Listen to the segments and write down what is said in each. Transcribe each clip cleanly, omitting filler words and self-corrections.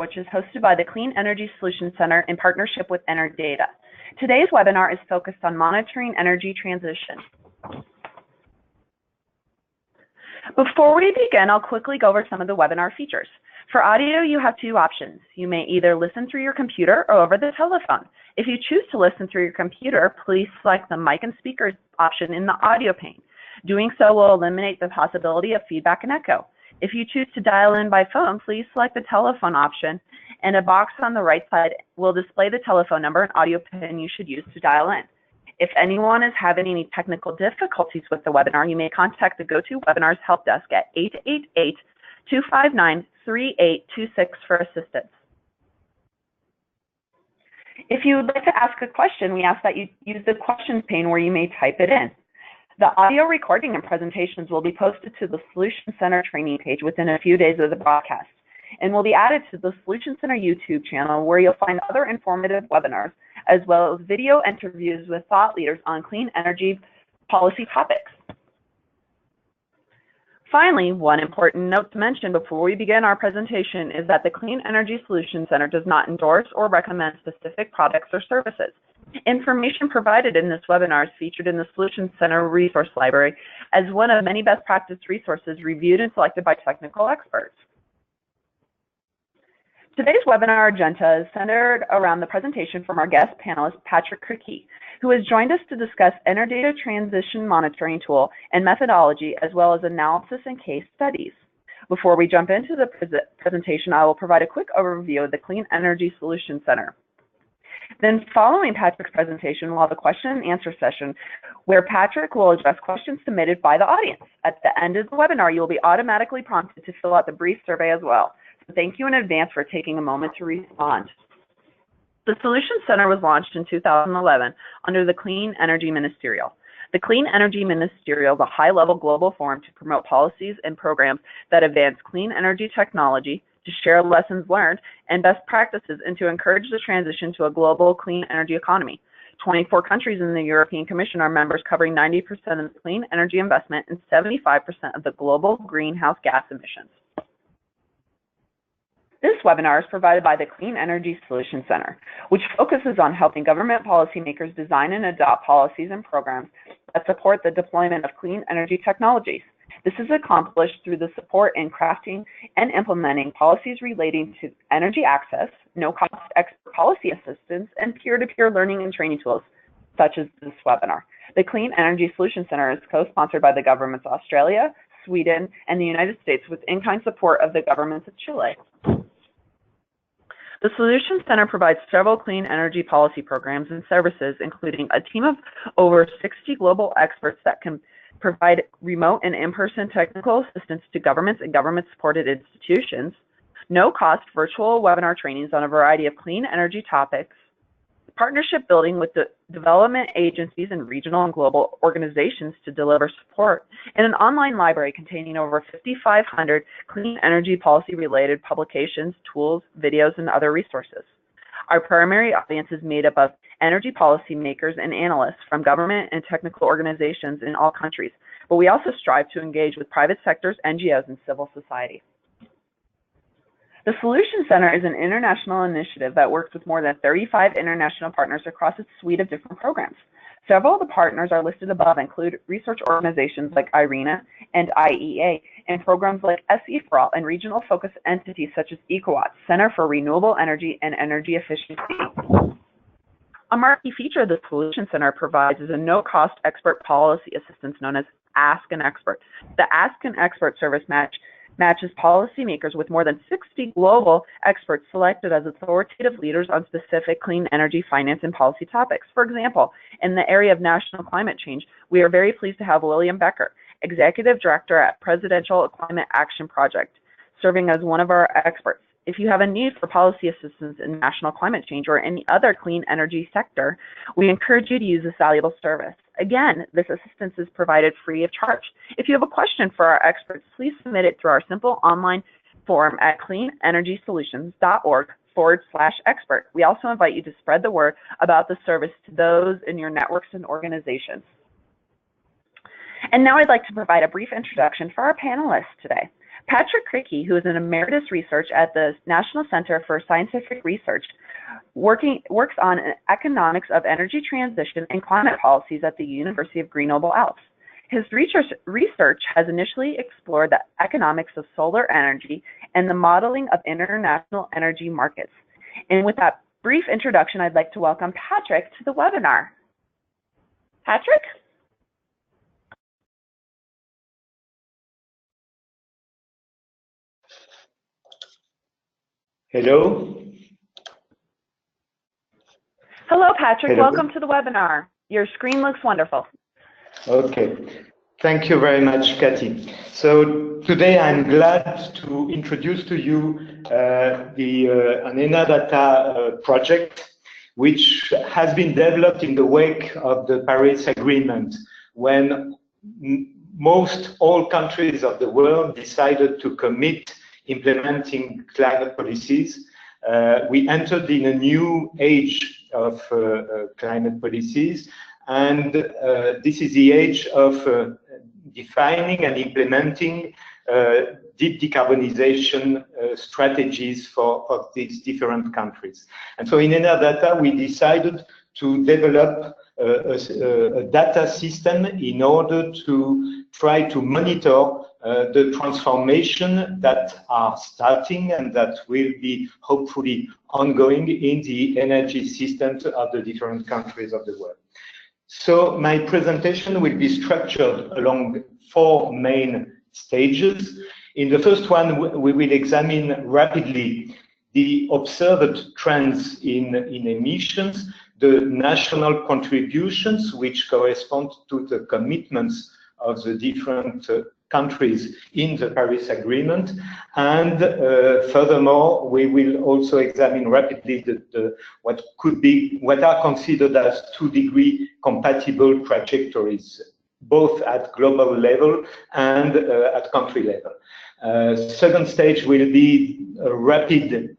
which is hosted by the Clean Energy Solutions Center in partnership with Enerdata. Today's webinar is focused on monitoring energy transition. Before we begin, I'll quickly go over some of the webinar features. For audio, you have two options. You may either listen through your computer or over the telephone. If you choose to listen through your computer, please select the mic and speakers option in the audio pane. Doing so will eliminate the possibility of feedback and echo. If you choose to dial in by phone, please select the telephone option, and a box on the right side will display the telephone number and audio pin you should use to dial in. If anyone is having any technical difficulties with the webinar, you may contact the GoToWebinars help desk at 888-259-3826 for assistance. If you would like to ask a question, we ask that you use the questions pane where you may type it in. The audio recording and presentations will be posted to the Solutions Center training page within a few days of the broadcast, and will be added to the Solutions Center YouTube channel, where you'll find other informative webinars, as well as video interviews with thought leaders on clean energy policy topics. Finally, one important note to mention before we begin our presentation is that the Clean Energy Solutions Center does not endorse or recommend specific products or services. Information provided in this webinar is featured in the Solutions Center Resource Library as one of many best practice resources reviewed and selected by technical experts. Today's webinar agenda is centered around the presentation from our guest panelist, Patrick Criqui, who has joined us to discuss Enerdata Transition Monitoring Tool and methodology, as well as analysis and case studies. Before we jump into the presentation, I will provide a quick overview of the Clean Energy Solutions Center. Then, following Patrick's presentation, we'll have a question and answer session where Patrick will address questions submitted by the audience. At the end of the webinar, you will be automatically prompted to fill out the brief survey as well. So thank you in advance for taking a moment to respond. The Solutions Center was launched in 2011 under the Clean Energy Ministerial. The Clean Energy Ministerial is a high-level global forum to promote policies and programs that advance clean energy technology, to share lessons learned and best practices, and to encourage the transition to a global clean energy economy. 24 countries in the European Commission are members, covering 90% of the clean energy investment and 75% of the global greenhouse gas emissions. This webinar is provided by the Clean Energy Solutions Center, which focuses on helping government policymakers design and adopt policies and programs that support the deployment of clean energy technologies. This is accomplished through the support in crafting and implementing policies relating to energy access, no-cost expert policy assistance, and peer-to-peer learning and training tools, such as this webinar. The Clean Energy Solutions Center is co-sponsored by the governments of Australia, Sweden, and the United States, with in-kind support of the governments of Chile. The Solutions Center provides several clean energy policy programs and services, including a team of over 60 global experts that can provide remote and in-person technical assistance to governments and government-supported institutions, no-cost virtual webinar trainings on a variety of clean energy topics, partnership building with the development agencies and regional and global organizations to deliver support, and an online library containing over 5,500 clean energy policy-related publications, tools, videos, and other resources. Our primary audience is made up of energy policymakers and analysts from government and technical organizations in all countries, but we also strive to engage with private sectors, NGOs, and civil society. The Solutions Center is an international initiative that works with more than 35 international partners across its suite of different programs. Several of the partners are listed above include research organizations like IRENA and IEA, and programs like SE4All, and regional focused entities such as EcoWatt, Center for Renewable Energy and Energy Efficiency. A marquee feature the Solutions Center provides is a no-cost expert policy assistance known as Ask an Expert. The Ask an Expert service matches policymakers with more than 60 global experts selected as authoritative leaders on specific clean energy, finance, and policy topics. For example, in the area of national climate change, we are very pleased to have William Becker, Executive Director at Presidential Climate Action Project, serving as one of our experts. If you have a need for policy assistance in national climate change or any other clean energy sector, we encourage you to use this valuable service. Again, this assistance is provided free of charge. If you have a question for our experts, please submit it through our simple online form at cleanenergysolutions.org/expert. We also invite you to spread the word about the service to those in your networks and organizations. And now I'd like to provide a brief introduction for our panelists today. Patrick Criqui, who is an Emeritus research at the National Center for Scientific Research, works on economics of energy transition and climate policies at the University of Grenoble Alpes. His research has initially explored the economics of solar energy and the modeling of international energy markets. And with that brief introduction, I'd like to welcome Patrick to the webinar. Patrick? Hello. Hello, Patrick. Hello. Welcome to the webinar. Your screen looks wonderful. Okay. Thank you very much, Kathy. So today I'm glad to introduce to you an Enerdata project, which has been developed in the wake of the Paris Agreement, when most all countries of the world decided to commit implementing climate policies. We entered in a new age of climate policies, and this is the age of defining and implementing deep decarbonization strategies for these different countries. And so in Enerdata, we decided to develop a data system in order to try to monitor the transformation that are starting and that will be hopefully ongoing in the energy systems of the different countries of the world. So my presentation will be structured along 4 main stages. In the first one, we will examine rapidly the observed trends in emissions, the national contributions, which correspond to the commitments of the different countries in the Paris Agreement, and furthermore, we will also examine rapidly what are considered as 2-degree compatible trajectories, both at global level and at country level. Second stage will be a rapid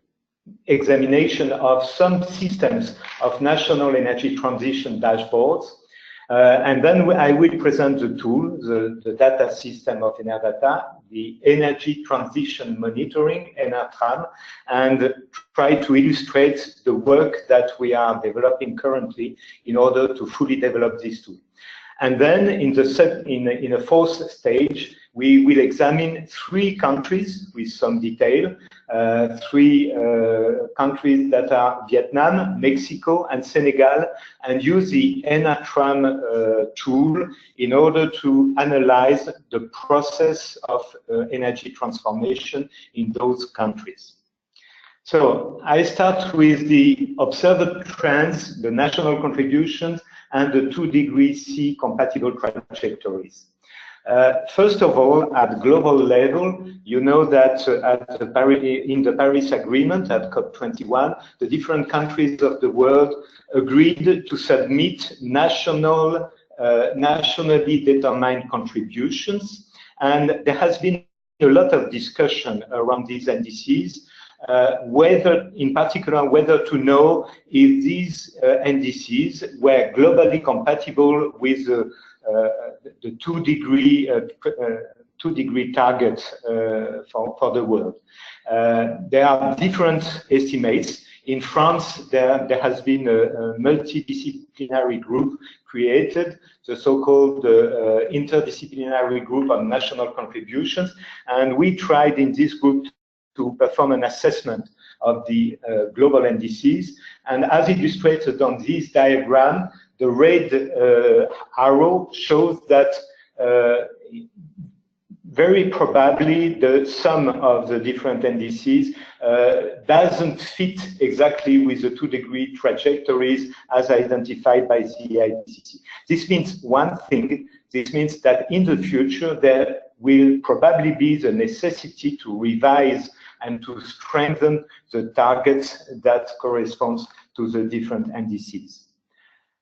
examination of some systems of national energy transition dashboards. And then I will present the tool, the data system of Enerdata, the Energy Transition Monitoring, EnerTraM, and try to illustrate the work that we are developing currently in order to fully develop this tool. And then in a fourth stage, we will examine 3 countries with some detail, 3 countries that are Vietnam, Mexico, and Senegal, and use the EnerTraM tool in order to analyze the process of energy transformation in those countries. So I start with the observed trends, the national contributions, and the 2-degree C compatible trajectories. First of all, at global level, you know that in the Paris Agreement at COP21, the different countries of the world agreed to submit nationally determined contributions, and there has been a lot of discussion around these NDCs. In particular, whether to know if these NDCs were globally compatible with the 2-degree target for the world. There are different estimates. In France, there has been a multidisciplinary group created, the so-called interdisciplinary group on national contributions, and we tried in this group to perform an assessment of the global NDCs. And as illustrated on this diagram, the red arrow shows that very probably the sum of the different NDCs doesn't fit exactly with the 2-degree trajectories as identified by the IPCC. This means one thing. This means that in the future, there will probably be the necessity to revise and to strengthen the targets that corresponds to the different NDCs.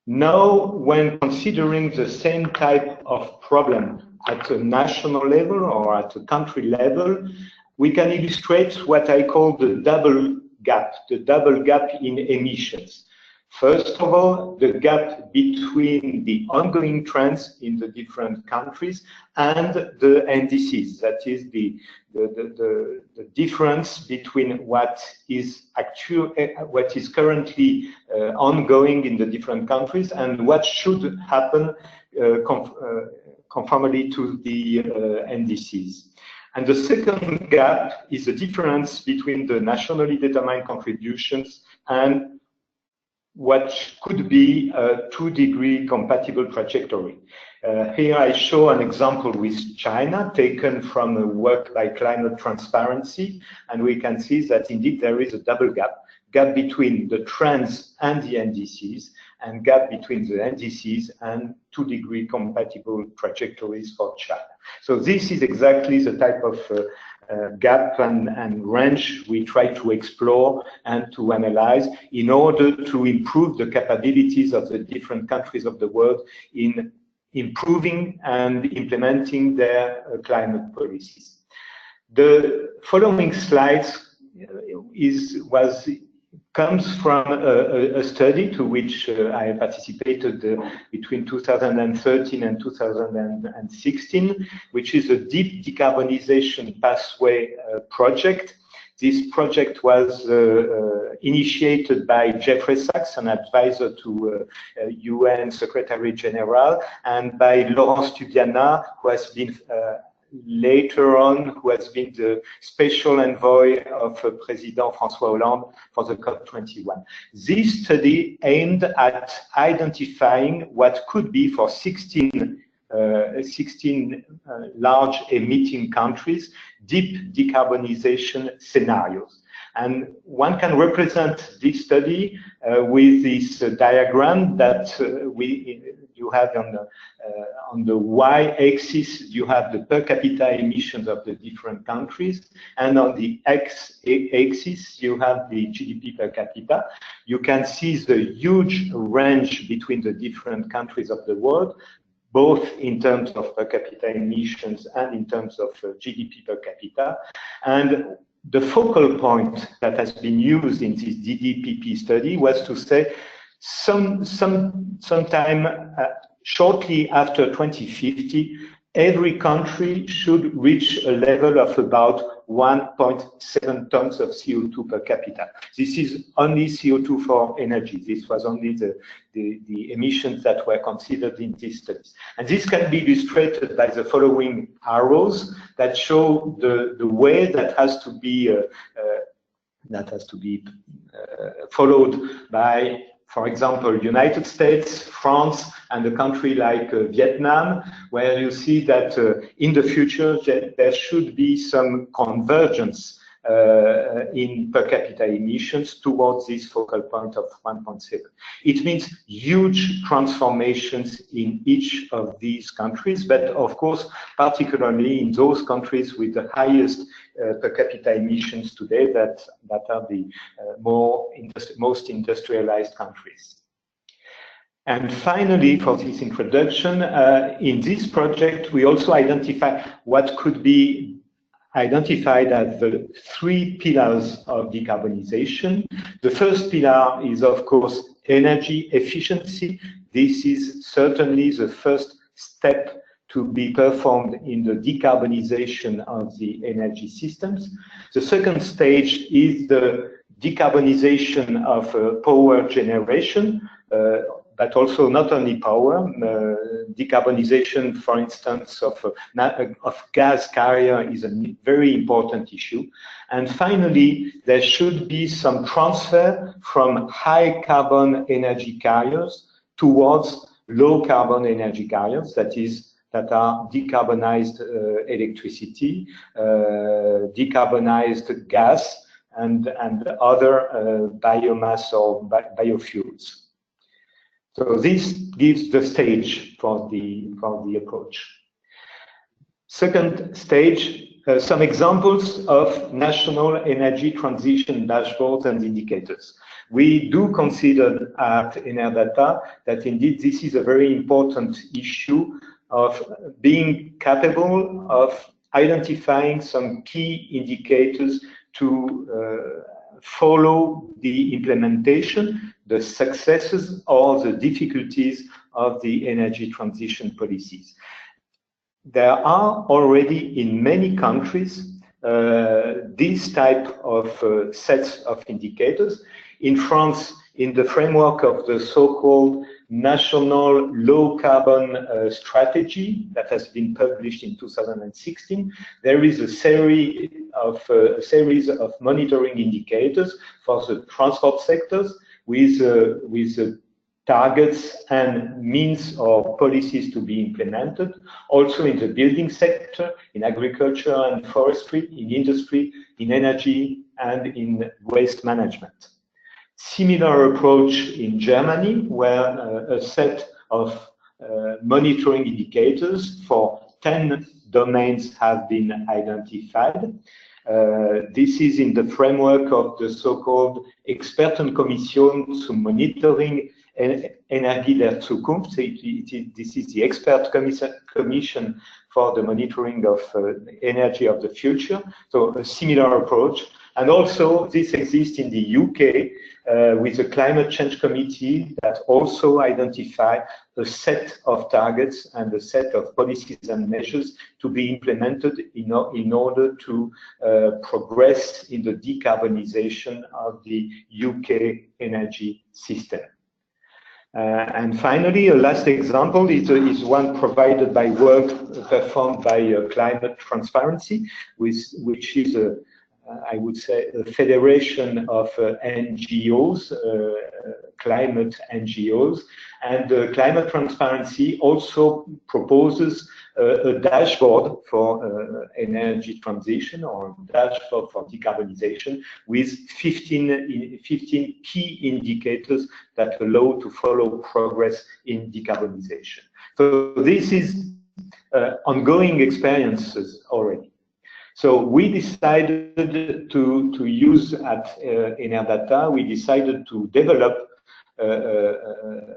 Now, when considering the same type of problem at a national level or at a country level, we can illustrate what I call the double gap in emissions. First of all, the gap between the ongoing trends in the different countries and the NDCs, that is the difference between what is currently ongoing in the different countries and what should happen conformably to the NDCs. And the second gap is the difference between the nationally determined contributions and what could be a 2-degree compatible trajectory. Here I show an example with China taken from a work by Climate Transparency, and we can see that indeed there is a double gap between the trends and the NDCs, and gap between the NDCs and 2-degree compatible trajectories for China. So this is exactly the type of gap and range we try to explore and to analyze in order to improve the capabilities of the different countries of the world in improving and implementing their climate policies. The following slides comes from a study to which I participated between 2013 and 2016, which is a deep decarbonization pathway project. This project was initiated by Jeffrey Sachs, an advisor to UN Secretary General, and by Laurent Studiana, who has been later on, who has been the special envoy of President François Hollande for the COP21. This study aimed at identifying what could be for 16 large emitting countries, deep decarbonization scenarios. And one can represent this study with this diagram that you have on the y-axis, you have the per capita emissions of the different countries, and on the x-axis, you have the GDP per capita. You can see the huge range between the different countries of the world, both in terms of per capita emissions and in terms of GDP per capita. And the focal point that has been used in this DDPP study was to say sometime shortly after 2050, every country should reach a level of about 1.7 tons of CO2 per capita. This is only CO2 for energy. This was only the emissions that were considered in these studies. And this can be illustrated by the following arrows that show the way that has to be followed by, for example, United States, France, and a country like Vietnam, where you see that in the future there should be some convergence in per capita emissions towards this focal point of 1.7. It means huge transformations in each of these countries, but of course, particularly in those countries with the highest per capita emissions today that are the most industrialized countries. And finally, for this introduction, in this project, we also identify what could be identified as the 3 pillars of decarbonization. The first pillar is, of course, energy efficiency. This is certainly the first step to be performed in the decarbonization of the energy systems. The second stage is the decarbonization of power generation, but also not only power, decarbonization, for instance, of gas carrier is a very important issue. And finally, there should be some transfer from high carbon energy carriers towards low carbon energy carriers, that are decarbonized electricity, decarbonized gas, and other biomass or biofuels. So this gives the stage for the approach. Second stage, some examples of national energy transition dashboards and indicators. We do consider at Enerdata that indeed this is a very important issue of being capable of identifying some key indicators to follow the implementation, the successes or the difficulties of the energy transition policies. There are already in many countries these type of sets of indicators. In France, in the framework of the so-called National Low Carbon Strategy that has been published in 2016, there is a series of monitoring indicators for the transport sectors with targets and means or policies to be implemented, also in the building sector, in agriculture and forestry, in industry, in energy, and in waste management. Similar approach in Germany, where a set of monitoring indicators for 10 domains have been identified. This is in the framework of the so-called Expertenkommission zum Monitoring Energie der Zukunft. This is the expert commission for the monitoring of energy of the future. So a similar approach. And also this exists in the UK with the Climate Change Committee that also identify a set of targets and a set of policies and measures to be implemented in order to progress in the decarbonization of the UK energy system. And finally, a last example is one provided by work performed by Climate Transparency, which is I would say, a federation of NGOs, climate NGOs, and Climate Transparency also proposes a dashboard for energy transition or dashboard for decarbonization with 15 key indicators that allow to follow progress in decarbonization. So this is ongoing experiences already. So we decided to use at Enerdata, we decided to develop a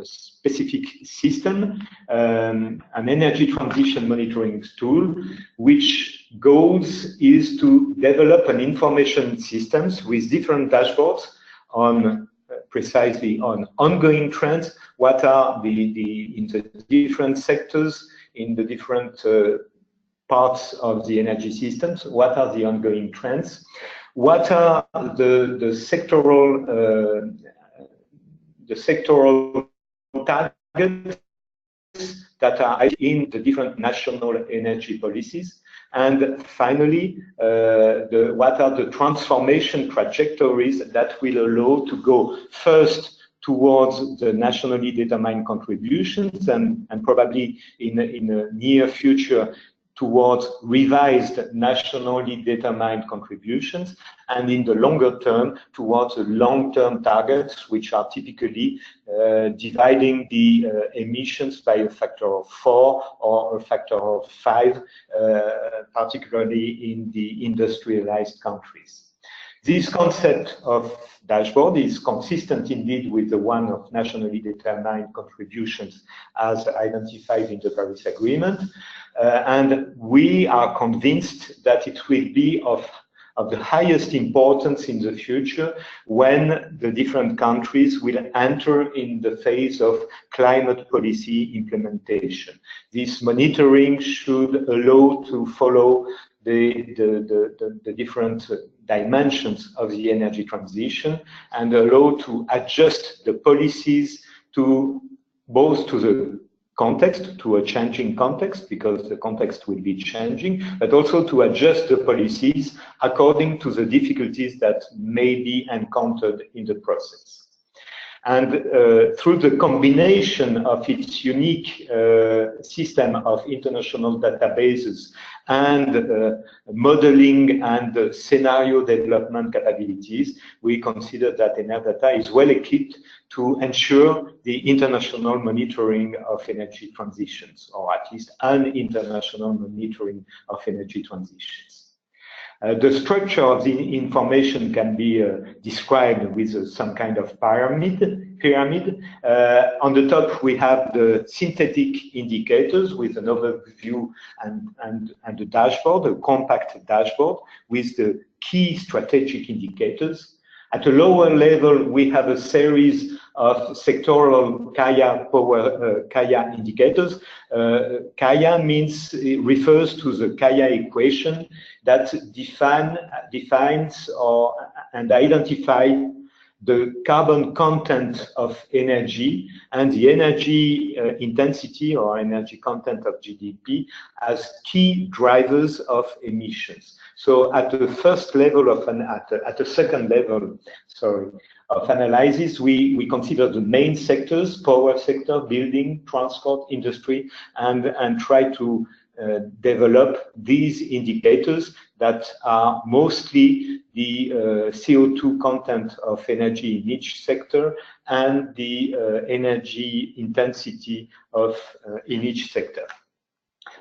specific system, an energy transition monitoring tool, which goals is to develop an information systems with different dashboards on precisely on ongoing trends, what are in the different sectors, in the different parts of the energy systems, what are the ongoing trends, what are the sectoral targets that are in the different national energy policies, and finally, what are the transformation trajectories that will allow to go first towards the nationally determined contributions and probably in the near future towards revised nationally determined contributions, and in the longer term towards the long-term targets, which are typically dividing the emissions by a factor of 4 or a factor of 5, particularly in the industrialized countries. This concept of dashboard is consistent indeed with the one of nationally determined contributions as identified in the Paris Agreement. And we are convinced that it will be of the highest importance in the future when the different countries will enter in the phase of climate policy implementation. This monitoring should allow to follow the different dimensions of the energy transition and allow to adjust the policies to both to the context, to a changing context, because the context will be changing, but also to adjust the policies according to the difficulties that may be encountered in the process. And through the combination of its unique system of international databases and modeling and scenario development capabilities, we consider that Enerdata is well equipped to ensure the international monitoring of energy transitions, or at least an international monitoring of energy transitions. The structure of the information can be described with some kind of pyramid. pyramid. On the top, we have the synthetic indicators with an overview and a dashboard, a compact dashboard with the key strategic indicators. At a lower level, we have a series of sectoral Kaya indicators. Kaya refers to the Kaya equation that defines and identifies the carbon content of energy and the energy intensity or energy content of GDP as key drivers of emissions. So at the first level of at the second level, sorry, of analysis, we consider the main sectors: power sector, building, transport, industry, and try to develop these indicators that are mostly the CO2 content of energy in each sector and the energy intensity of in each sector.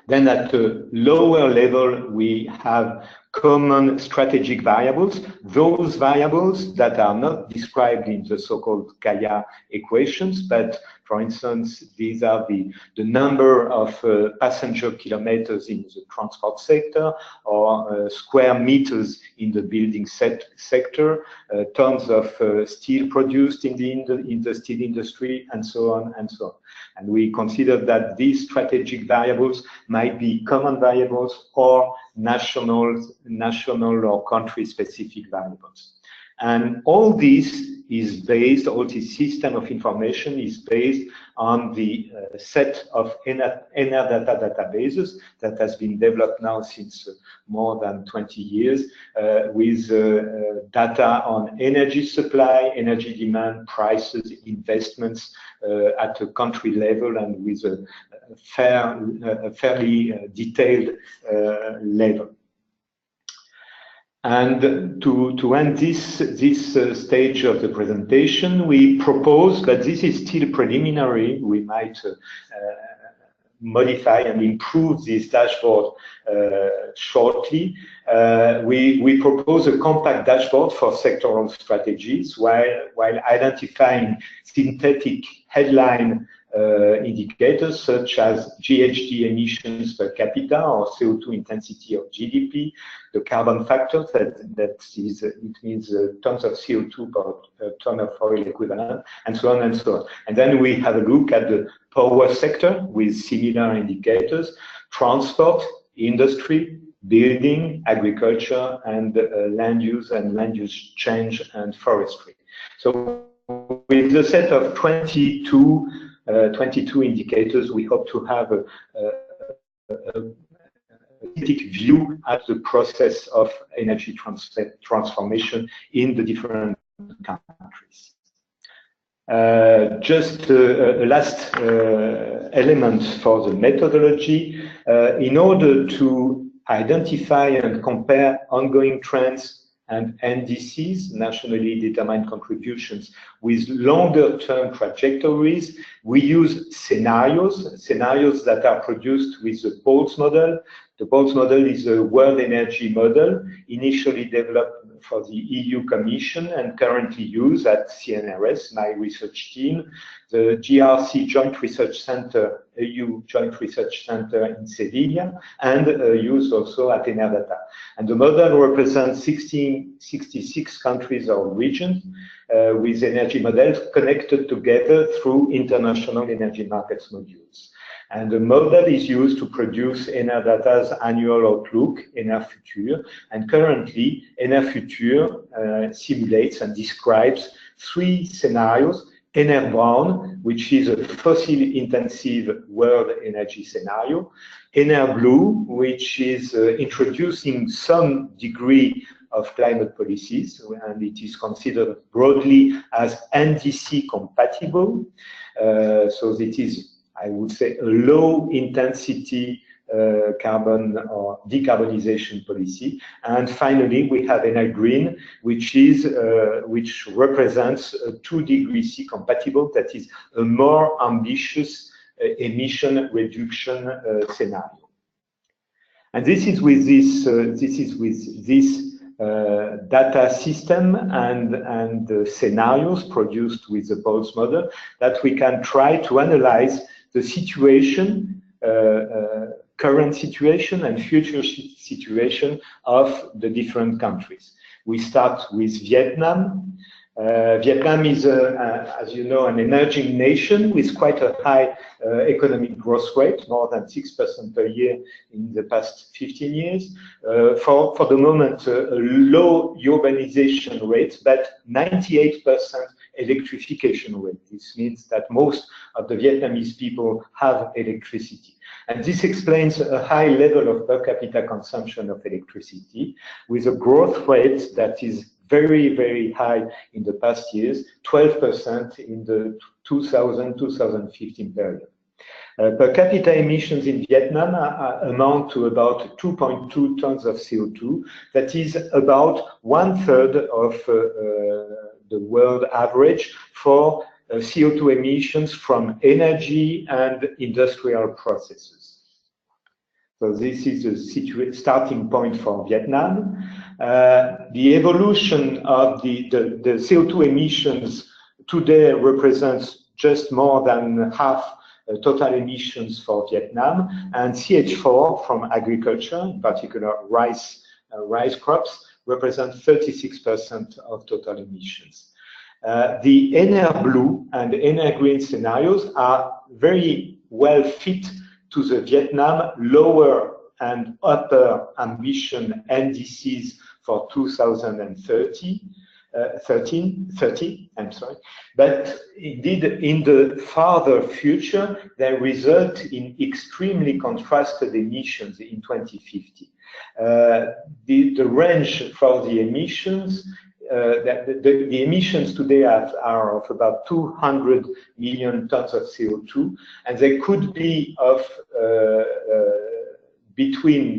Then at the lower level, we have common strategic variables, those variables that are not described in the so-called Kaya equations, but for instance, these are the number of passenger kilometers in the transport sector, or square meters in the building sector, tons of steel produced in the steel industry, and so on and so on. And we consider that these strategic variables might be common variables or national or country-specific variables. And all this is based, all this system of information is based on the set of Enerdata databases that has been developed now since more than 20 years with data on energy supply, energy demand, prices, investments at a country level and with a fairly detailed level. And to end this stage of the presentation, we propose, but this is still preliminary, we might modify and improve this dashboard shortly. We propose a compact dashboard for sectoral strategies while identifying synthetic headline indicators such as GHG emissions per capita or CO2 intensity of GDP, the carbon factor, that is, it means tons of CO2 per ton of oil equivalent, and so on and so on. And then we have a look at the power sector with similar indicators, transport, industry, building, agriculture, and land use change and forestry. So with a set of 22 indicators, we hope to have a holistic view at the process of energy transformation in the different countries. Just a last element for the methodology. In order to identify and compare ongoing trends and NDCs, nationally determined contributions, with longer-term trajectories, we use scenarios that are produced with the POLS model. The POLS model is a world energy model initially developed for the EU Commission and currently used at CNRS, my research team, the GRC Joint Research Center, EU Joint Research Center in Sevilla, and used also at Enerdata. And the model represents 66 countries or regions with energy models connected together through international energy markets modules. And the model is used to produce Enerdata's annual outlook, EnerFuture. And currently, EnerFuture simulates and describes 3 scenarios: EnerBrown, which is a fossil-intensive world energy scenario; EnerBlue, which is introducing some degree of climate policies, and it is considered broadly as NDC compatible. So it is, I would say, a low-intensity carbon or decarbonization policy. And finally, we have EnerGreen, which represents a 2° C compatible, that is a more ambitious emission reduction scenario. And this is with this data system and scenarios produced with the Pulse model that we can try to analyze the situation, current situation and future situation of the different countries. We start with Vietnam. Vietnam is, as you know, an emerging nation with quite a high economic growth rate, more than 6% per year in the past 15 years. For the moment, a low urbanization rate, but 98% electrification rate. This means that most of the Vietnamese people have electricity. And this explains a high level of per capita consumption of electricity with a growth rate that is very, very high in the past years, 12% in the 2000-2015 period. Per capita emissions in Vietnam amount to about 2.2 tons of CO2. That is about 1/3 of the world average for CO2 emissions from energy and industrial processes. So this is the starting point for Vietnam. The evolution of the CO2 emissions today represents just more than half total emissions for Vietnam, and CH4 from agriculture, in particular rice crops, represent 36% of total emissions. The EnerBlue and EnerGreen scenarios are very well fit to the Vietnam lower and upper ambition NDCs for 2030, but indeed in the farther future, they result in extremely contrasted emissions in 2050. The range for the emissions, the emissions today are of about 200 million tons of CO2, and they could be of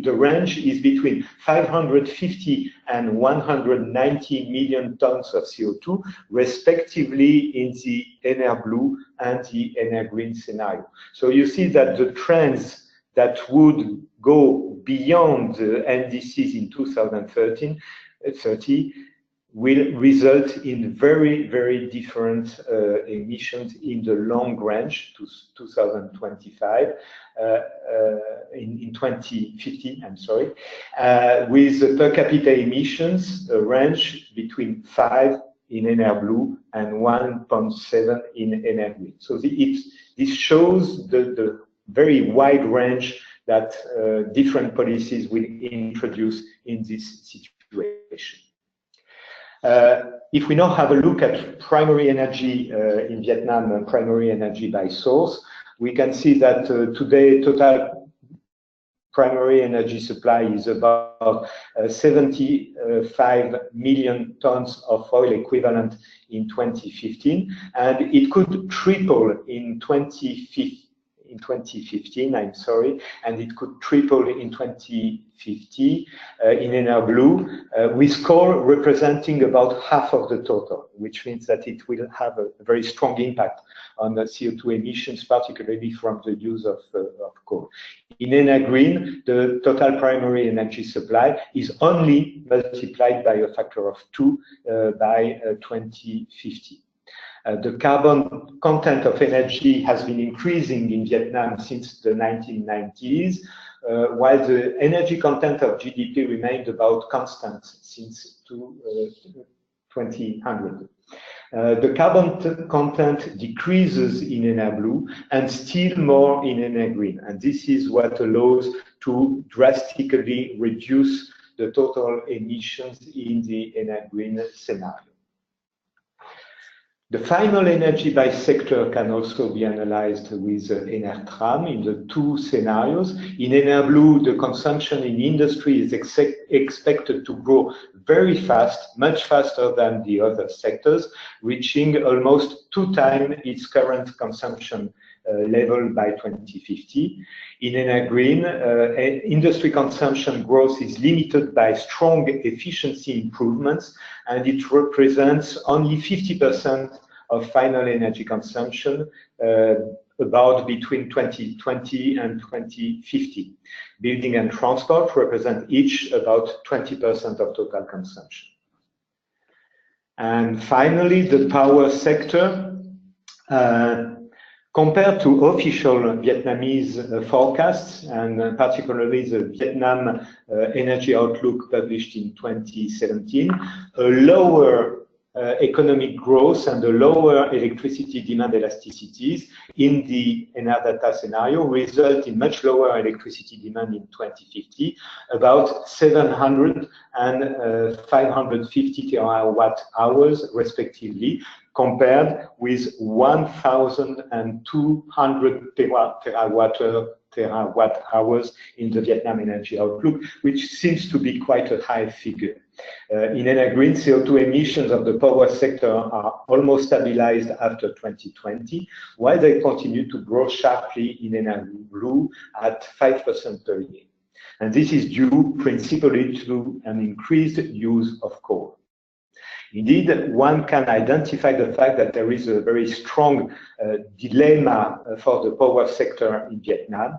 the range is between 550 and 190 million tons of CO2, respectively in the EnerBlue and the EnerGreen scenario. So you see that the trends that would go beyond the NDCs in 2030 will result in very, very different emissions in the long range to 2025, in 2050, I'm sorry, with per capita emissions range between 5 in EnerBlue and 1.7 in EnerGreen. So this shows the very wide range that different policies will introduce in this situation. If we now have a look at primary energy in Vietnam and primary energy by source, we can see that today total primary energy supply is about 75 million tons of oil equivalent in 2015, and it could triple in 2015, I'm sorry, and it could triple in 2050 in EnerBlue, with coal representing about half of the total, which means that it will have a very strong impact on the CO2 emissions, particularly from the use of coal. In EnerGreen, the total primary energy supply is only multiplied by a factor of 2 by 2050. The carbon content of energy has been increasing in Vietnam since the 1990s, while the energy content of GDP remained about constant since 2000. The carbon content decreases in EnerBlue and still more in EnerGreen, and this is what allows to drastically reduce the total emissions in the EnerGreen scenario. The final energy by sector can also be analyzed with EnerTraM in the two scenarios. In EnerBlue, the consumption in industry is expected to grow very fast, much faster than the other sectors, reaching almost 2 times its current consumption level by 2050. In EnerGreen, industry consumption growth is limited by strong efficiency improvements, and it represents only 50% of final energy consumption about between 2020 and 2050. Building and transport represent each about 20% of total consumption. And finally, the power sector. Compared to official Vietnamese forecasts, and particularly the Vietnam Energy Outlook published in 2017, a lower economic growth and a lower electricity demand elasticities in the Enerdata scenario result in much lower electricity demand in 2050, about 700 and 550 terawatt hours respectively, compared with 1,200 terawatt hours in the Vietnam Energy Outlook, which seems to be quite a high figure. In Energreen, CO2 emissions of the power sector are almost stabilized after 2020, while they continue to grow sharply in Enerblue at 5% per year. And this is due principally to an increased use of coal. Indeed, one can identify the fact that there is a very strong dilemma for the power sector in Vietnam.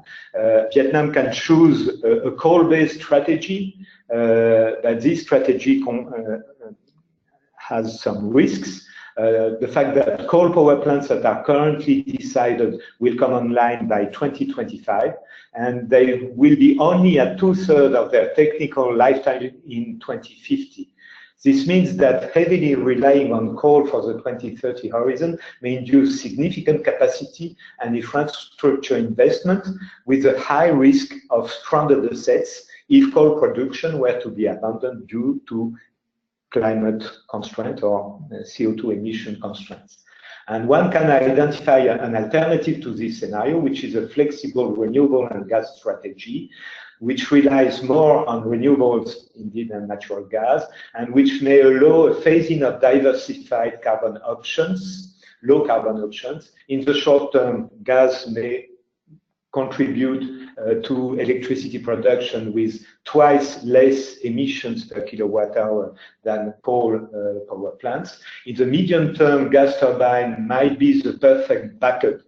Vietnam can choose a coal-based strategy, but this strategy has some risks. The fact that coal power plants that are currently decided will come online by 2025, and they will be only at 2/3 of their technical lifetime in 2050. This means that heavily relying on coal for the 2030 horizon may induce significant capacity and infrastructure investment with a high risk of stranded assets if coal production were to be abandoned due to climate constraint or CO2 emission constraints. And one can identify an alternative to this scenario, which is a flexible renewable and gas strategy, which relies more on renewables, indeed, than natural gas, and which may allow a phasing of diversified carbon options, low carbon options. In the short term, gas may contribute to electricity production with twice less emissions per kilowatt hour than coal power plants. In the medium term, gas turbine might be the perfect backup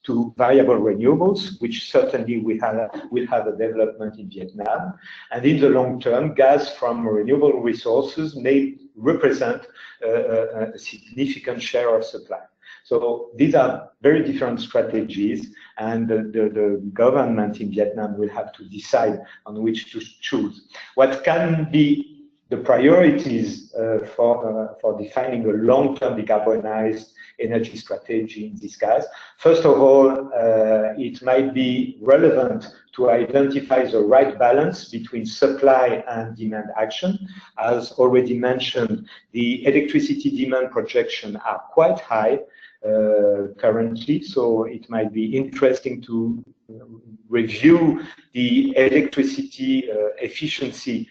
to variable renewables, which certainly will have a development in Vietnam. And in the long term, gas from renewable resources may represent a significant share of supply. So these are very different strategies, and the government in Vietnam will have to decide on which to choose. What can be the priorities for defining a long-term decarbonized energy strategy in this case? First of all, it might be relevant to identify the right balance between supply and demand action. As already mentioned, the electricity demand projections are quite high currently, so it might be interesting to review the electricity efficiency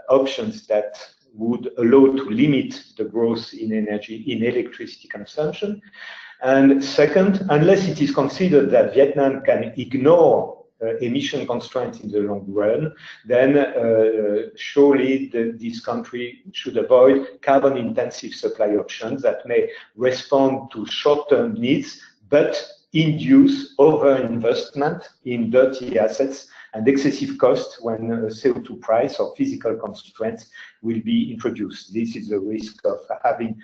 options that would allow to limit the growth in electricity consumption. And second, unless it is considered that Vietnam can ignore emission constraints in the long run, then surely this country should avoid carbon-intensive supply options that may respond to short-term needs, but induce over-investment in dirty assets and excessive costs when CO2 price or physical constraints will be introduced. This is the risk of having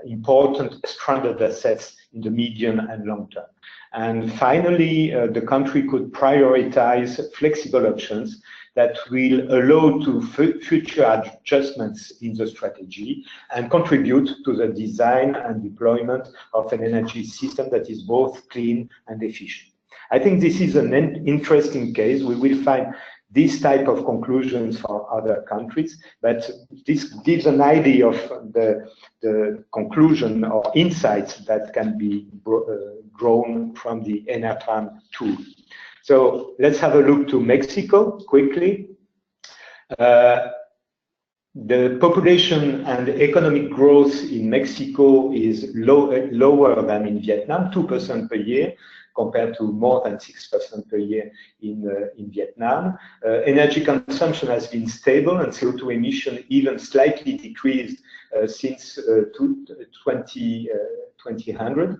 important stranded assets in the medium and long term. And finally, the country could prioritize flexible options that will allow to future adjustments in the strategy and contribute to the design and deployment of an energy system that is both clean and efficient. I think this is an interesting case. We will find this type of conclusions for other countries, but this gives an idea of the conclusion or insights that can be drawn from the EnerTraM tool. So let's have a look to Mexico quickly. The population and economic growth in Mexico is lower than in Vietnam, 2% per year, compared to more than 6% per year in Vietnam. Energy consumption has been stable, and CO2 emission even slightly decreased since 2000.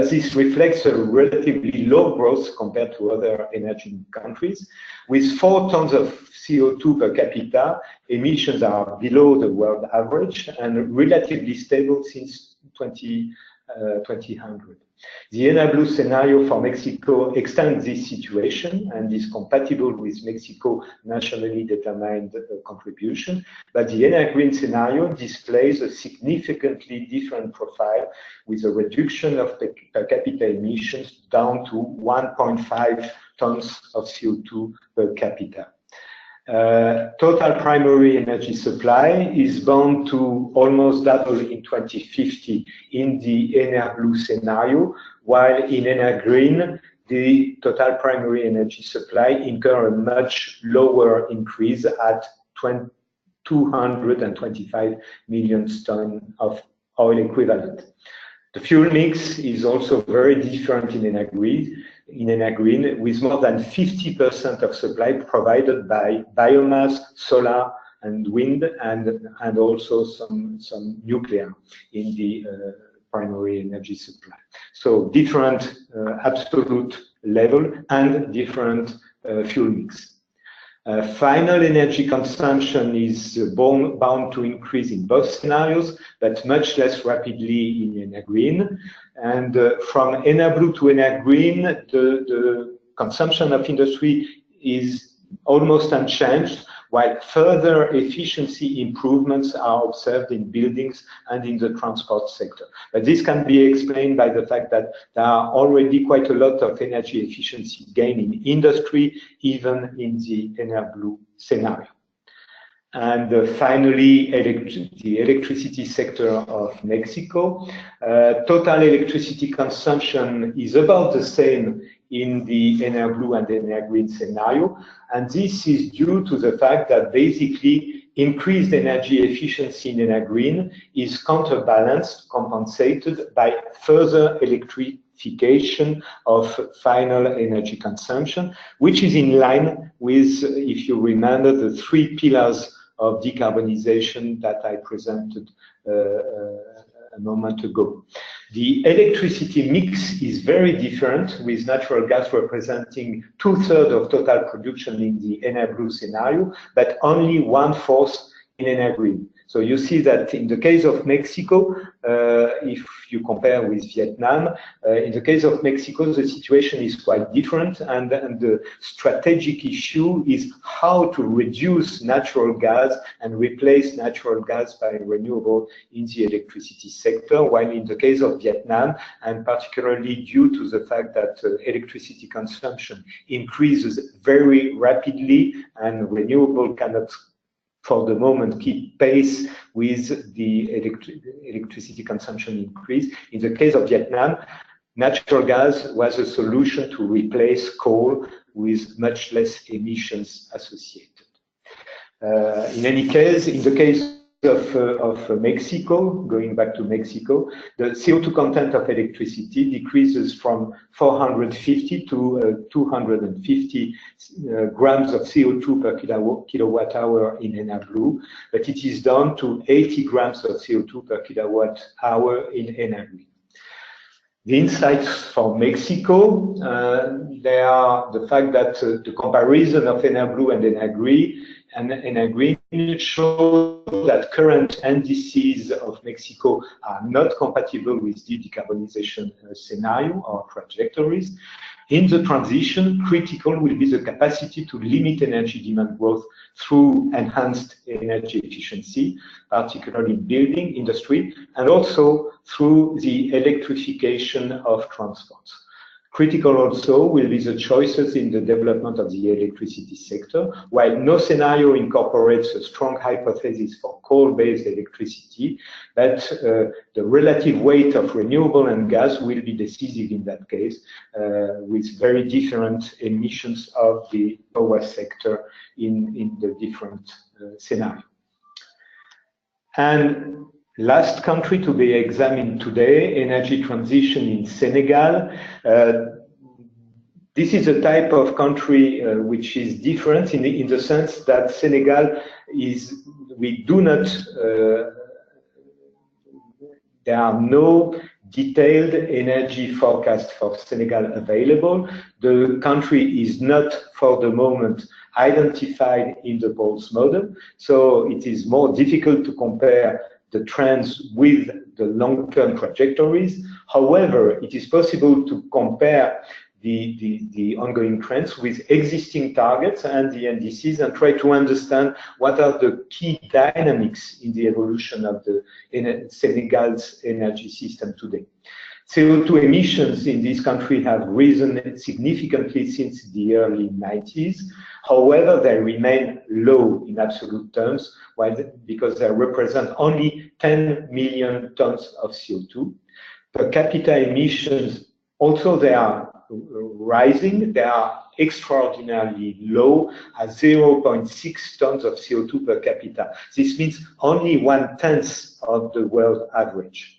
This reflects a relatively low growth compared to other emerging countries. With 4 tons of CO2 per capita, emissions are below the world average and relatively stable since 2000. The Enerdata scenario for Mexico extends this situation and is compatible with Mexico's nationally determined contribution, but the EnerGreen scenario displays a significantly different profile with a reduction of per capita emissions down to 1.5 tons of CO2 per capita. Total primary energy supply is bound to almost double in 2050 in the Enerdata scenario, while in EnerGreen, the total primary energy supply incur a much lower increase at 225 million tons of oil equivalent. The fuel mix is also very different in EnerGreen, with more than 50% of supply provided by biomass, solar, and wind, and also some nuclear in the primary energy supply. So different absolute level and different fuel mix. Final energy consumption is bound to increase in both scenarios, but much less rapidly in EnerGreen. And from Enerdata to EnerGreen, the consumption of industry is almost unchanged, while further efficiency improvements are observed in buildings and in the transport sector. But this can be explained by the fact that there are already quite a lot of energy efficiency gain in industry, even in the Enerdata scenario. And finally, the electricity sector of Mexico. Total electricity consumption is about the same in the Enerdata and EnerGreen scenario. And this is due to the fact that basically increased energy efficiency in EnerGreen is compensated by further electrification of final energy consumption, which is in line with, if you remember, the 3 pillars of decarbonization that I presented a moment ago. The electricity mix is very different, with natural gas representing 2/3 of total production in the Enerdata scenario, but only 1/4 in EnerGreen. So you see that in the case of Mexico, if you compare with Vietnam, in the case of Mexico, the situation is quite different, and the strategic issue is how to reduce natural gas and replace natural gas by renewable in the electricity sector, while in the case of Vietnam, and particularly due to the fact that electricity consumption increases very rapidly and renewable cannot for the moment keep pace with the electricity consumption increase. In the case of Vietnam, natural gas was a solution to replace coal with much less emissions associated. In any case, in the case of Mexico, going back to Mexico, the CO2 content of electricity decreases from 450 to 250 grams of CO2 per kilowatt hour in Enerdata, but it is down to 80 grams of CO2 per kilowatt hour in EnerGreen. The insights for Mexico, they are the fact that the comparison of Enerdata and EnerGreen show that current indices of Mexico are not compatible with the decarbonization scenario or trajectories. In the transition, critical will be the capacity to limit energy demand growth through enhanced energy efficiency, particularly in building industry, and also through the electrification of transports. Critical also will be the choices in the development of the electricity sector. While no scenario incorporates a strong hypothesis for coal-based electricity, but the relative weight of renewable and gas will be decisive in that case, with very different emissions of the power sector in the different scenarios. And last country to be examined today, energy transition in Senegal. This is a type of country which is different in the sense that Senegal is, we do not, there are no detailed energy forecast for Senegal available. The country is not, for the moment, identified in the Pulse model, so it is more difficult to compare the trends with the long-term trajectories. However, it is possible to compare the ongoing trends with existing targets and the indices and try to understand what are the key dynamics in the evolution of the Senegal's energy system today. CO2 emissions in this country have risen significantly since the early 90s. However, they remain low in absolute terms, because they represent only 10 million tons of CO2. Per capita emissions, also they are rising. They are extraordinarily low at 0.6 tons of CO2 per capita. This means only 1/10 of the world average.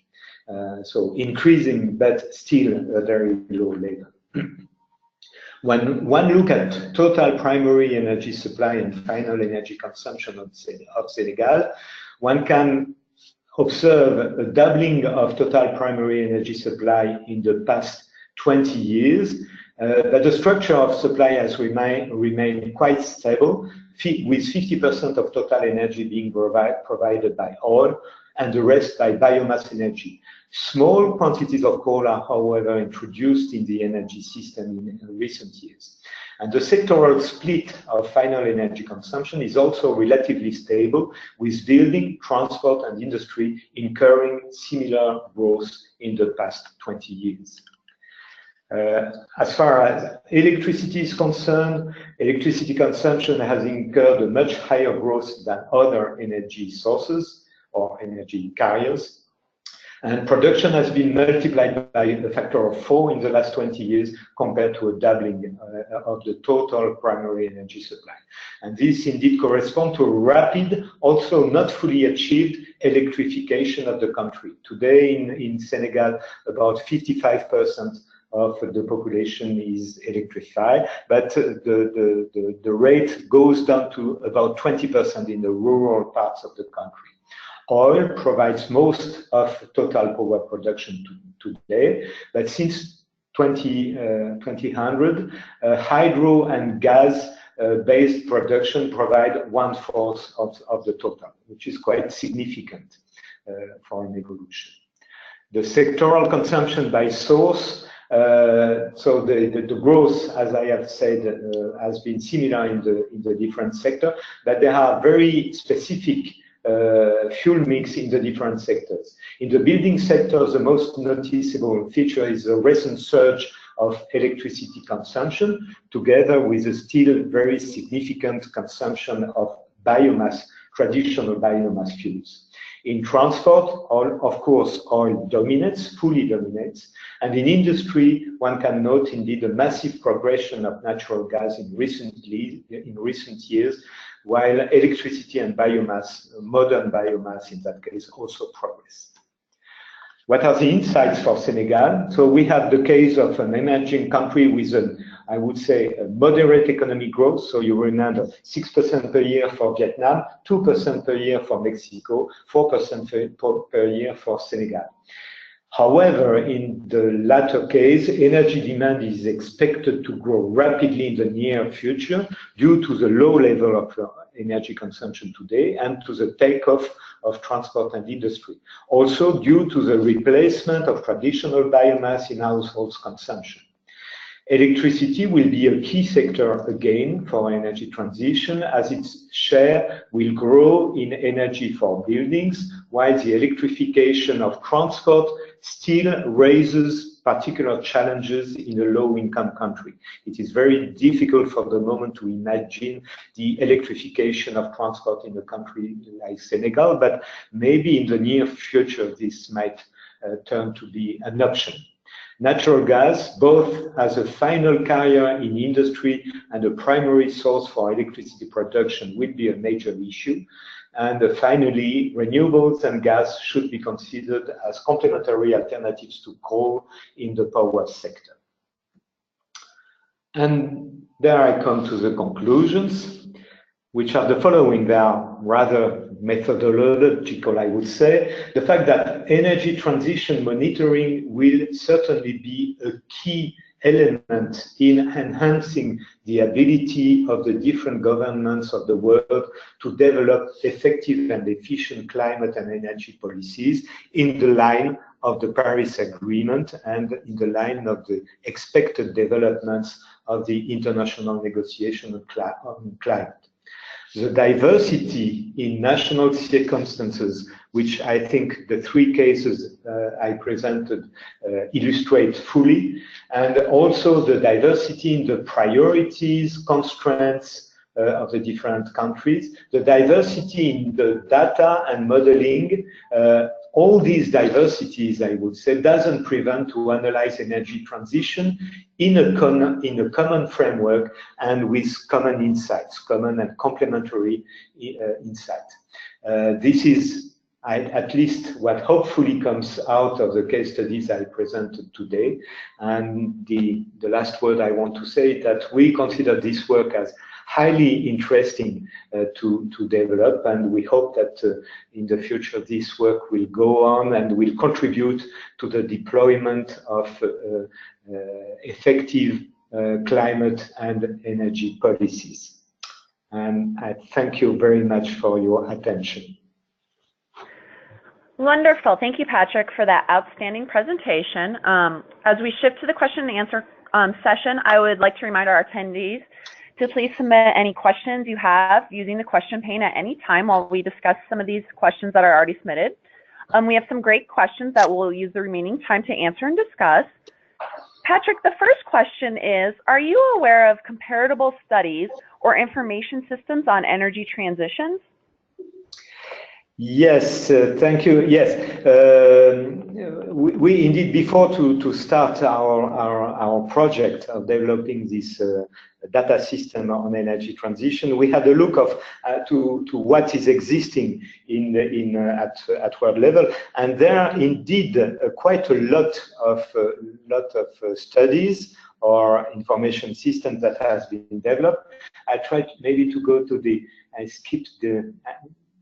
So increasing, but still a very low level. When one look at total primary energy supply and final energy consumption of Senegal, one can observe a doubling of total primary energy supply in the past 20 years, but the structure of supply has remained quite stable, with 50% of total energy being provided by oil and the rest by biomass energy. Small quantities of coal are, however, introduced in the energy system in recent years. And the sectoral split of final energy consumption is also relatively stable, with building, transport, and industry incurring similar growth in the past 20 years. As far as electricity is concerned, electricity consumption has incurred a much higher growth than other energy sources or energy carriers. And production has been multiplied by a factor of 4 in the last 20 years, compared to a doubling of the total primary energy supply. And this indeed corresponds to a rapid, also not fully achieved, electrification of the country. Today in Senegal, about 55% of the population is electrified, but the rate goes down to about 20% in the rural parts of the country. Oil provides most of total power production today, but since 2000, hydro and gas-based production provide 1/4 of the total, which is quite significant for an evolution. The sectoral consumption by source, so the growth, as I have said, has been similar in the different sectors, but there are very specific fuel mix in the different sectors. In the building sector, the most noticeable feature is the recent surge of electricity consumption, together with a still very significant consumption of biomass, traditional biomass fuels. In transport, oil, of course, oil dominates, fully dominates, and in industry, one can note indeed a massive progression of natural gas in recent years, while electricity and biomass, modern biomass in that case, also progress. What are the insights for Senegal? So we have the case of an emerging country with I would say, a moderate economic growth. So you remember 6% per year for Vietnam, 2% per year for Mexico, 4% per year for Senegal. However, in the latter case, energy demand is expected to grow rapidly in the near future due to the low level of energy consumption today and to the takeoff of transport and industry. Also due to the replacement of traditional biomass in households consumption. Electricity will be a key sector again for energy transition, as its share will grow in energy for buildings, while the electrification of transport still raises particular challenges in a low-income country. It is very difficult for the moment to imagine the electrification of transport in a country like Senegal, but maybe in the near future this might turn to be an option. Natural gas, both as a final carrier in industry and a primary source for electricity production, will be a major issue. And finally, renewables and gas should be considered as complementary alternatives to coal in the power sector. And there I come to the conclusions, which are the following. They are rather methodological, I would say, the fact that energy transition monitoring will certainly be a key element in enhancing the ability of the different governments of the world to develop effective and efficient climate and energy policies in the line of the Paris Agreement and in the line of the expected developments of the international negotiation on climate. The diversity in national circumstances, which I think the three cases I presented illustrate fully, and also the diversity in the priorities, constraints of the different countries, the diversity in the data and modeling, all these diversities, I would say, doesn't prevent to analyze energy transition in a common framework and with common insights, common and complementary insights. This is at least what hopefully comes out of the case studies I presented today. And the last word I want to say is that we consider this work as highly interesting to develop, and we hope that in the future this work will go on and will contribute to the deployment of effective climate and energy policies. And I thank you very much for your attention. Wonderful. Thank you, Patrick, for that outstanding presentation. As we shift to the question and answer session, I would like to remind our attendees to please submit any questions you have using the question pane at any time while we discuss some of these questions that are already submitted. We have some great questions that we'll use the remaining time to answer and discuss. Patrick, the first question is, are you aware of comparable studies or information systems on energy transitions? Yes, thank you. Yes, we indeed, before to start our project of developing this data system on energy transition, we had a look to what is existing at world level, and there are indeed quite a lot of studies or information systems that has been developed. I tried maybe to go to I skipped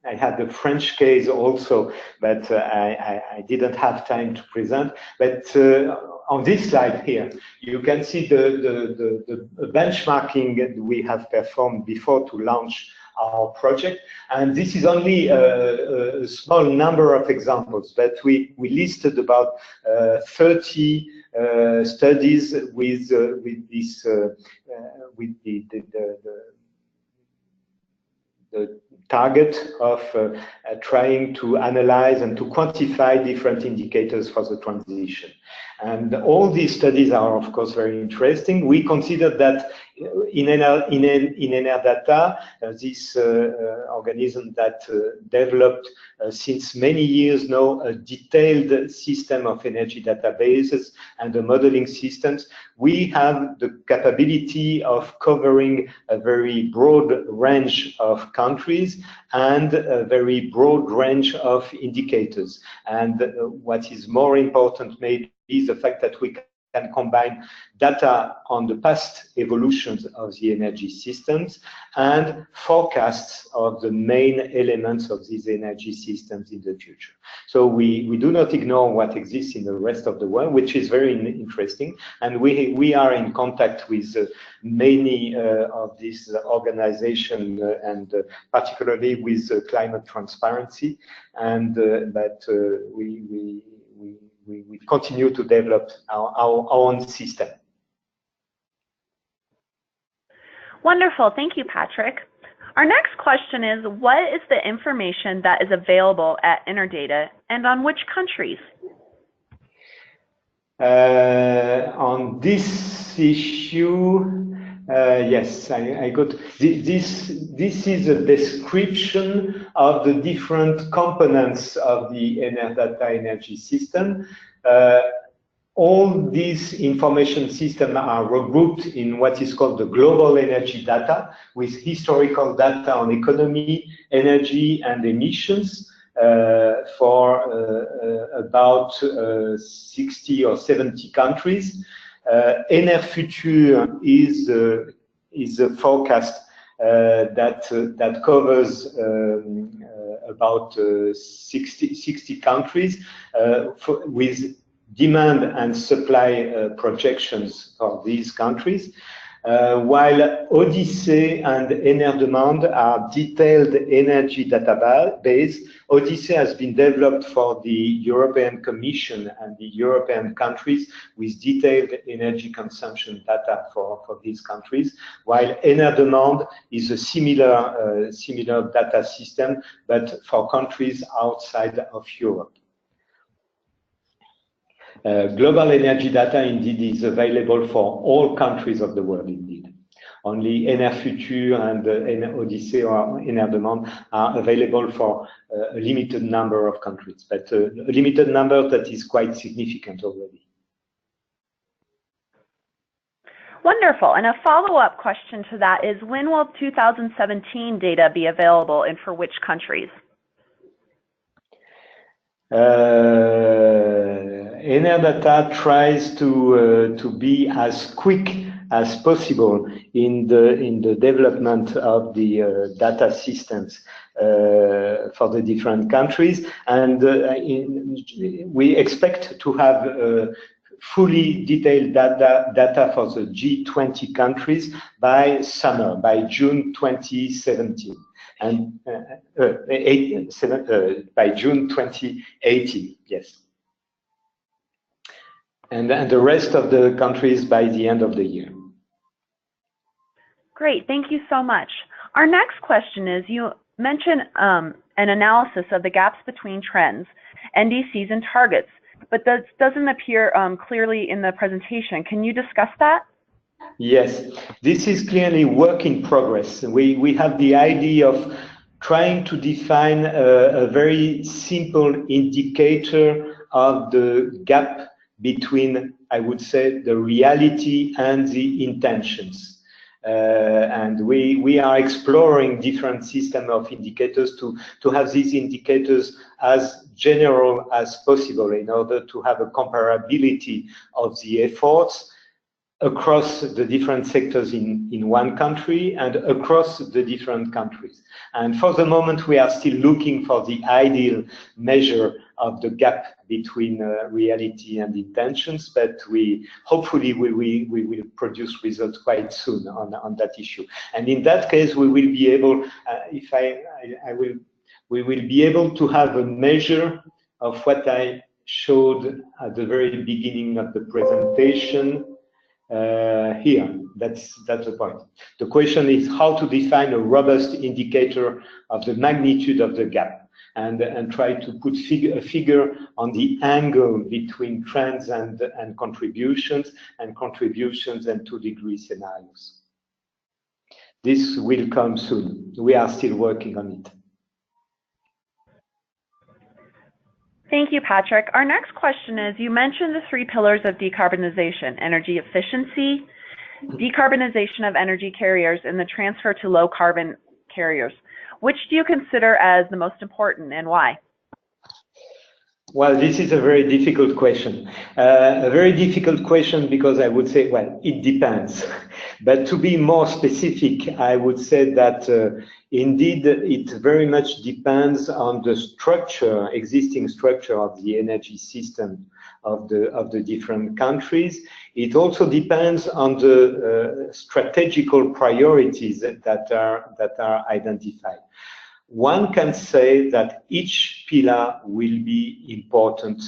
I had the French case also, but I didn't have time to present. But on this slide here, you can see the benchmarking we have performed before to launch our project. And this is only a small number of examples, but we listed about 30 studies with the target of trying to analyze and to quantify different indicators for the transition. And all these studies are, of course, very interesting. We consider that in Enerdata, this organism that developed since many years now a detailed system of energy databases and the modeling systems, we have the capability of covering a very broad range of countries and a very broad range of indicators. And what is more important maybe is the fact that we can combine data on the past evolutions of the energy systems and forecasts of the main elements of these energy systems in the future. So we do not ignore what exists in the rest of the world, which is very interesting. And we are in contact with many of these organizations and particularly with climate transparency. And we continue to develop our own system. Wonderful. Thank you, Patrick. Our next question is, what is the information that is available at Enerdata and on which countries? On this issue, yes, I got this is a description of the different components of the Enerdata energy system. All these information systems are regrouped in what is called the global energy data, with historical data on economy, energy, and emissions for about 60 or 70 countries. EnerFuture is a forecast that covers about 60 countries with demand and supply projections for these countries. While Odyssey and EnerDemand are detailed energy database. Odyssey has been developed for the European Commission and the European countries with detailed energy consumption data for these countries, while EnerDemand is a similar data system, but for countries outside of Europe. Global energy data indeed is available for all countries of the world indeed. Only EnerFuture and Odyssey or EnerDemand are available for a limited number of countries, but a limited number that is quite significant already. Wonderful. And a follow-up question to that is, when will 2017 data be available and for which countries? Enerdata tries to be as quick as possible in the development of the data systems for the different countries, and we expect to have fully detailed data for the G20 countries by summer, by June 2017. And by June 2018, yes. And the rest of the countries by the end of the year. Great, thank you so much. Our next question is, you mentioned an analysis of the gaps between trends, NDCs, and targets, but that doesn't appear clearly in the presentation. Can you discuss that? Yes, this is clearly work in progress. We have the idea of trying to define a very simple indicator of the gap between, I would say, the reality and the intentions. And we are exploring different systems of indicators to have these indicators as general as possible in order to have a comparability of the efforts across the different sectors in one country and across the different countries. And for the moment, we are still looking for the ideal measure of the gap between reality and intentions, but hopefully we will produce results quite soon on that issue. And in that case, we will be able, we will be able to have a measure of what I showed at the very beginning of the presentation. Here, that's the point. The question is how to define a robust indicator of the magnitude of the gap, and try to put a figure on the angle between trends and contributions and 2-degree scenarios. This will come soon. We are still working on it. Thank you, Patrick. Our next question is, you mentioned the 3 pillars of decarbonization: energy efficiency, decarbonization of energy carriers, and the transfer to low carbon carriers. Which do you consider as the most important, and why? Well, this is a very difficult question. A very difficult question because I would say, well, it depends. But to be more specific, I would say that indeed it very much depends on the structure, existing structure of the energy system of the different countries. It also depends on the strategical priorities that are identified. One can say that each pillar will be important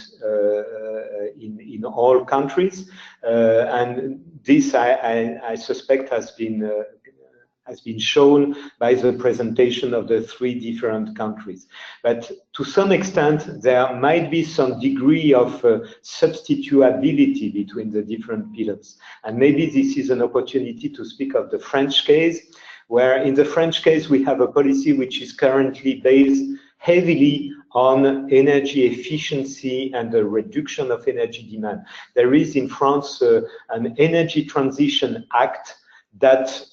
in all countries, and this I suspect has been shown by the presentation of the 3 different countries. But to some extent, there might be some degree of substitutability between the different pillars, and maybe this is an opportunity to speak of the French case, where in the French case we have a policy which is currently based heavily on energy efficiency and the reduction of energy demand. There is in France an Energy Transition Act that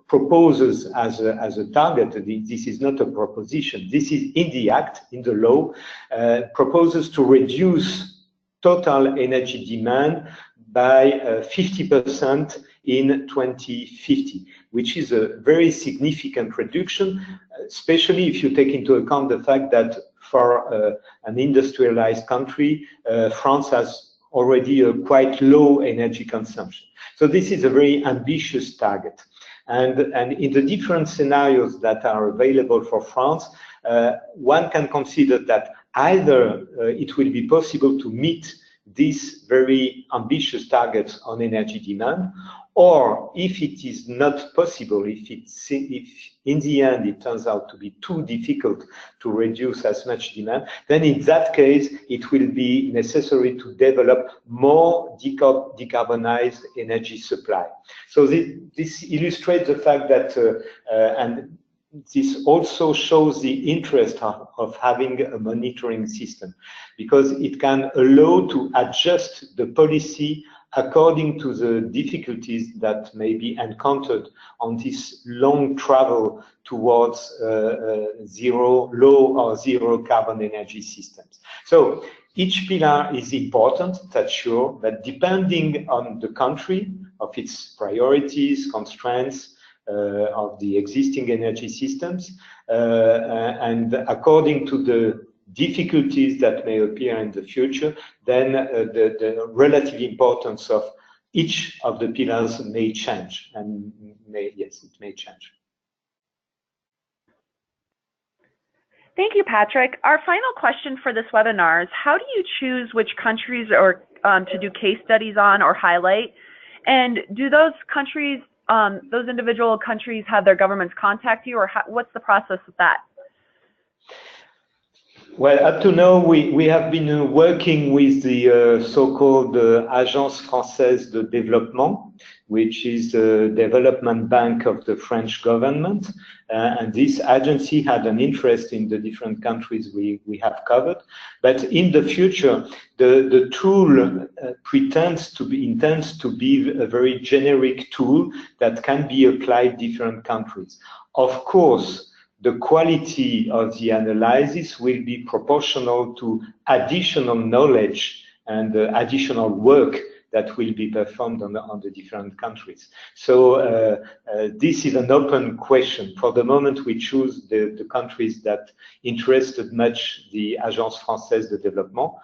proposes as a target, this is not a proposition, this is in the act, in the law, proposes to reduce total energy demand by 50% in 2050, which is a very significant reduction, especially if you take into account the fact that for an industrialized country, France has already a quite low energy consumption. So this is a very ambitious target. And in the different scenarios that are available for France, one can consider that either it will be possible to meet these very ambitious targets on energy demand, or if it is not possible, if in the end it turns out to be too difficult to reduce as much demand, then in that case it will be necessary to develop more decarbonized energy supply. So this illustrates the fact that, and this also shows the interest of having a monitoring system, because it can allow to adjust the policy according to the difficulties that may be encountered on this long travel towards low or zero carbon energy systems. So each pillar is important, that's sure, but depending on the country, of its priorities, constraints, of the existing energy systems, and according to the difficulties that may appear in the future, then the relative importance of each of the pillars may change, and yes, it may change. Thank you, Patrick. Our final question for this webinar is, how do you choose which countries or to do case studies on or highlight? And do those countries, those individual countries, have their governments contact you, or what's the process with that? Well, up to now, we have been working with the so-called Agence Française de Développement, which is the development bank of the French government. And this agency had an interest in the different countries we have covered. But in the future, the tool intends to be a very generic tool that can be applied different countries. Of course, the quality of the analysis will be proportional to additional knowledge and additional work that will be performed on the different countries. So this is an open question. For the moment, we choose the countries that interested much the Agence Française de Développement,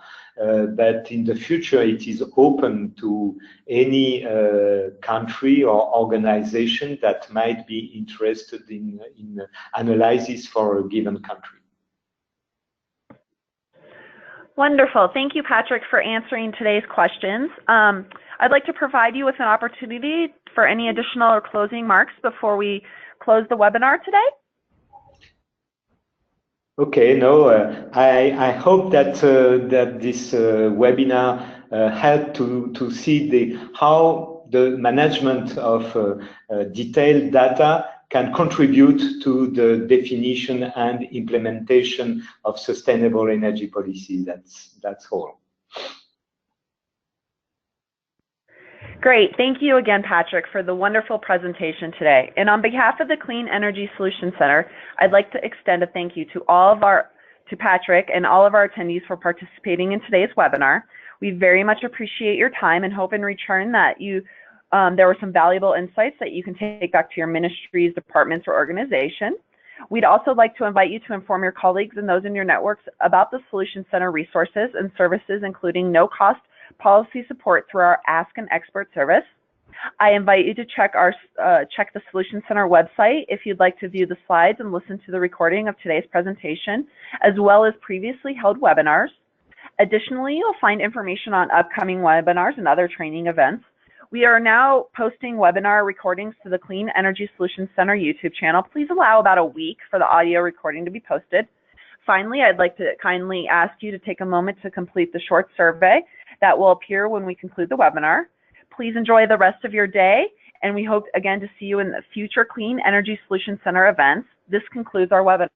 but in the future, it is open to any country or organization that might be interested in analysis for a given country. Wonderful. Thank you, Patrick, for answering today's questions. I'd like to provide you with an opportunity for any additional or closing remarks before we close the webinar today. Okay, no, I hope that that this webinar helped to see how the management of detailed data can contribute to the definition and implementation of sustainable energy policy. That's all. Great. Thank you again, Patrick, for the wonderful presentation today. And on behalf of the Clean Energy Solutions Center, I'd like to extend a thank you to Patrick and all of our attendees for participating in today's webinar. We very much appreciate your time and hope in return that there were some valuable insights that you can take back to your ministries, departments, or organization. We'd also like to invite you to inform your colleagues and those in your networks about the Solutions Center resources and services, including no-cost policy support through our Ask an Expert service. I invite you to check the Solutions Center website if you'd like to view the slides and listen to the recording of today's presentation, as well as previously held webinars. Additionally, you'll find information on upcoming webinars and other training events. We are now posting webinar recordings to the Clean Energy Solutions Center YouTube channel. Please allow about a week for the audio recording to be posted. Finally, I'd like to kindly ask you to take a moment to complete the short survey that will appear when we conclude the webinar. Please enjoy the rest of your day, and we hope again to see you in the future Clean Energy Solutions Center events. This concludes our webinar.